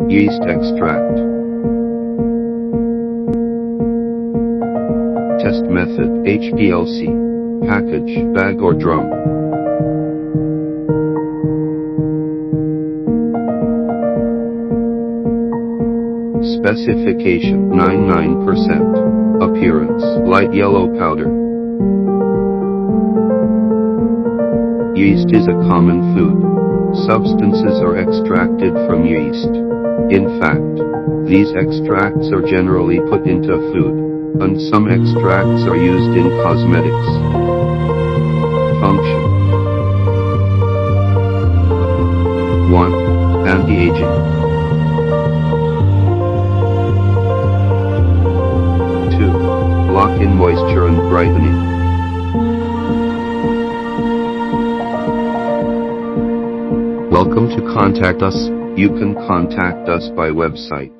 Yeast extract. Test method, HPLC. Package, bag or drum. Specification, 99%. Appearance, light yellow powder. Yeast is a common food. Substances are extracted from yeast. In fact, these extracts are generally put into food, and some extracts are used in cosmetics. Function 1. Anti-aging. 2. Lock in moisture and brightening. Welcome to contact us. You can contact us by website.